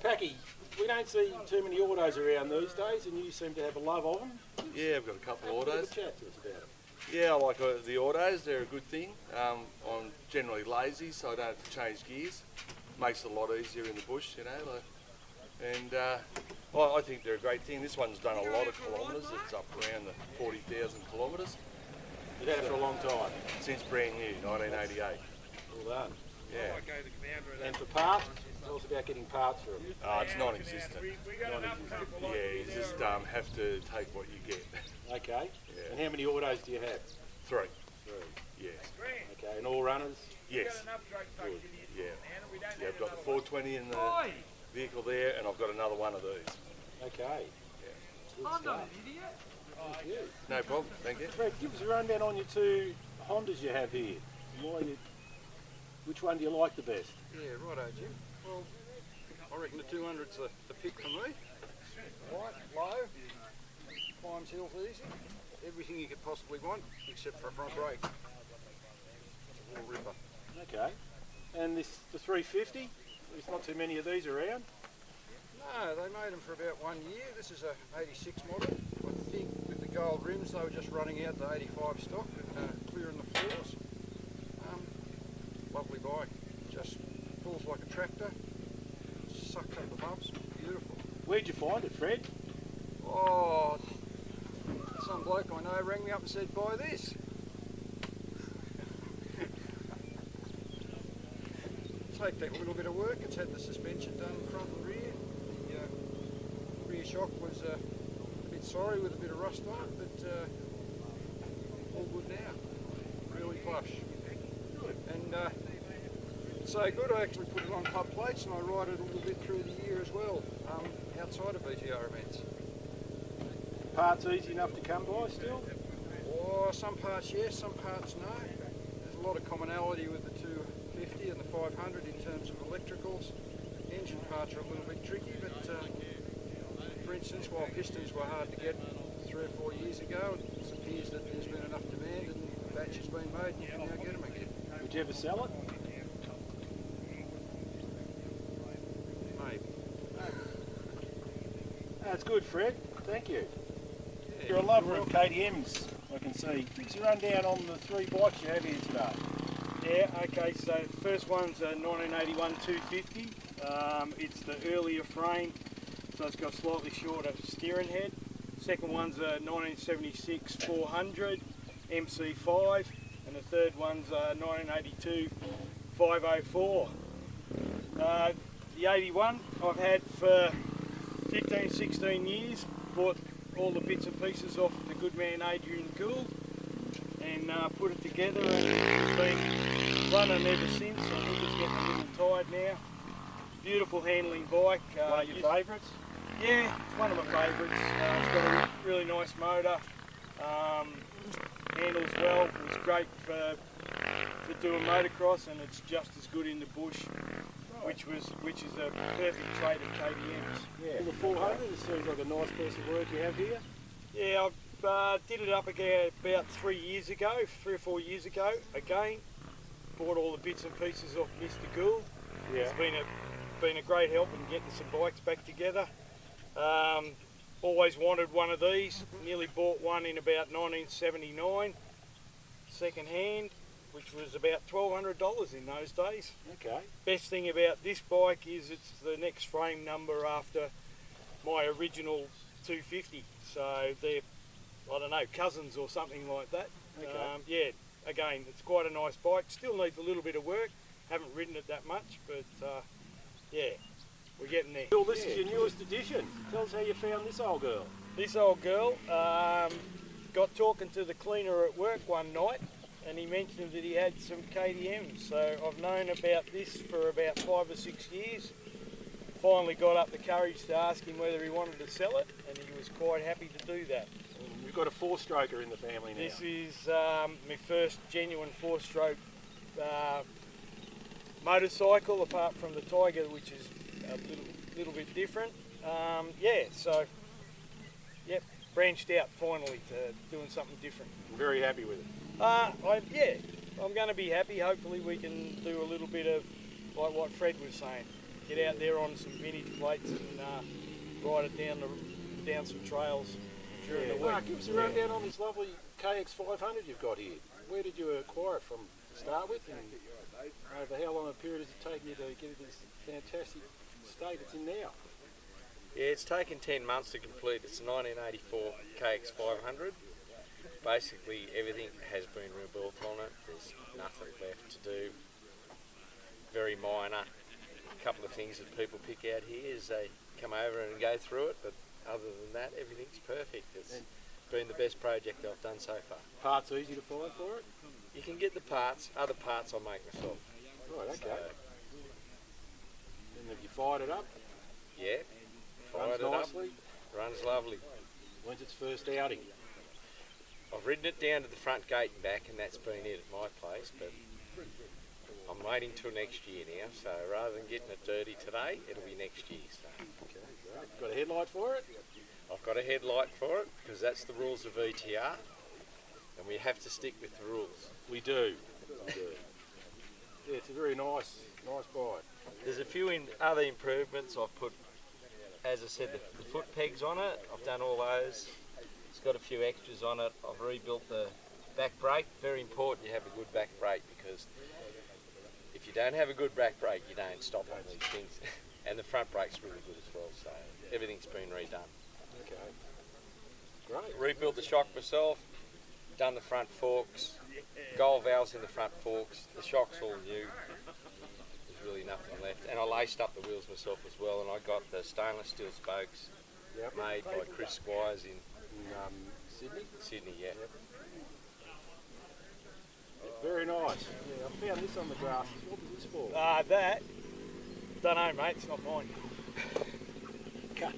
Packy, we don't see too many autos around these days, and you seem to have a love of them. Yeah, I've got a couple of Have a autos. chat to us about them. Yeah, I like the autos. They're a good thing. I'm generally lazy, so I don't have to change gears. Makes it a lot easier in the bush, you know. I think they're a great thing. This one's done a lot of kilometres. It's up around the 40,000 kilometres. You've had it for a long time. Since brand new, 1988. Well done. Yeah. And for parts, tell us about getting parts for them. It's non-existent. Yeah, you just have to take what you get. Okay. Yeah. And how many autos do you have? 3. 3. Yeah. Okay, and all runners? Yes. Good. Yeah. Yeah, I've got the 420 in the vehicle there, and I've got another one of these. Okay. Yeah. Good I'm stuff. not an idiot. Thank you. No problem. Thank you. Fred, give us a rundown on your two Hondas you have here. Which one do you like the best? Yeah, righto, Jim. Well, I reckon the 200's the pick for me. Right, low, climbs hills easy, everything you could possibly want except for a front brake. It's a real ripper. Okay. And the 350? There's not too many of these around. No, they made them for about 1 year. This is a 86 model. I think with the gold rims they were just running out to 85 stock and clearing the floors. Lovely bike. Just pulls like a tractor. Sucks up the bumps. Beautiful. Where'd you find it, Fred? Oh, some bloke I know rang me up and said, buy this. Take that little bit of work. It's had the suspension done front and rear. The rear shock was a bit sorry with a bit of rust on it, but all good now. Really plush. And so good, I actually put it on club plates and I ride it a little bit through the year as well, outside of BTR events. Parts easy enough to come by still? Oh, some parts yes, some parts no. There's a lot of commonality with the 250 and the 500 in terms of electricals. Engine parts are a little bit tricky, but for instance, while pistons were hard to get 3 or 4 years ago, it appears that there's been enough demand and the batch has been made and you can now get them again. Would you ever sell it? Maybe. That's good, Fred. Thank you. Yeah, You're a lover of KTMs, I can see. Give us a rundown on the 3 bikes you have here today. Yeah, okay, so the first one's a 1981 250. It's the earlier frame, so it's got slightly shorter steering head. Second one's a 1976 400 MC5, and the third one's a 1982 504. The 81 I've had for 15, 16 years. Bought all the bits and pieces off the good man Adrian Gould and put it together, and it's been running ever since. I think it's getting a little tired now. Beautiful handling bike. One of your favourites? Yeah, it's one of my favourites. It's got a really nice motor. Handles well. It's great for doing motocross, and it's just as good in the bush, which is a perfect trait of KTM's. Yeah. The 400, it seems like a nice piece of work you have here. Yeah, I did it up again about 3 years ago, 3 or 4 years ago. Again, bought all the bits and pieces off Mr. Gould. Yeah. It's been a great help in getting some bikes back together. Always wanted one of these. Nearly bought one in about 1979, second hand, which was about $1,200 in those days. Okay. Best thing about this bike is it's the next frame number after my original 250. So they're, I don't know, cousins or something like that. Okay. Yeah, again, it's quite a nice bike. Still needs a little bit of work. Haven't ridden it that much, but yeah, we're getting there. Bill, this is your newest edition. Tell us how you found this old girl. This old girl got talking to the cleaner at work one night, and he mentioned that he had some KTMs. So I've known about this for about 5 or 6 years. Finally got up the courage to ask him whether he wanted to sell it, and he was quite happy to do that. We've got a 4-stroker in the family now. This is my first genuine 4-stroke motorcycle, apart from the Tiger, which is a little bit different. Yeah, so yep, branched out finally to doing something different. I'm very happy with it. Yeah, I'm going to be happy. Hopefully we can do a little bit of like what Fred was saying. get out there on some vintage plates and ride it down some trails during the week. Mark, give us a rundown on this lovely KX 500 you've got here. Where did you acquire it from to start with, and over how long a period has it taken you to get it in this fantastic state it's in now? Yeah, it's taken 10 months to complete. It's a 1984 KX 500. Basically, everything has been rebuilt on it. There's nothing left to do. Very minor. A couple of things that people pick out here is they come over and go through it, but other than that, everything's perfect. It's been the best project I've done so far. Parts easy to find for it? You can get the parts. Other parts I make myself. Right, okay. So, And have you fired it up? yeah, Runs fired it up. nicely? Runs lovely. When's its first outing? I've ridden it down to the front gate and back, and that's been it at my place, but I'm waiting till next year now, so rather than getting it dirty today, it'll be next year. So Okay, great. Got a headlight for it? I've got a headlight for it, because that's the rules of VTR, and we have to stick with the rules. We do. Yeah, it's a very nice bike. There's a few other improvements I've put, as I said, the foot pegs on it. I've done all those. It's got a few extras on it. I've rebuilt the back brake. Very important you have a good back brake, because if you don't have a good back brake, you don't stop on these things. And the front brake's really good as well, so everything's been redone. Okay. Great. Rebuilt the shock myself, done the front forks, gold valves in the front forks, the shock's all new. There's really nothing left. And I laced up the wheels myself as well, and I got the stainless steel spokes Yep. made by Chris Squires in In Sydney? Sydney, yeah. Very nice. Yeah, I found this on the grasses. What was this for? That, don't know, mate. It's not mine. Cut.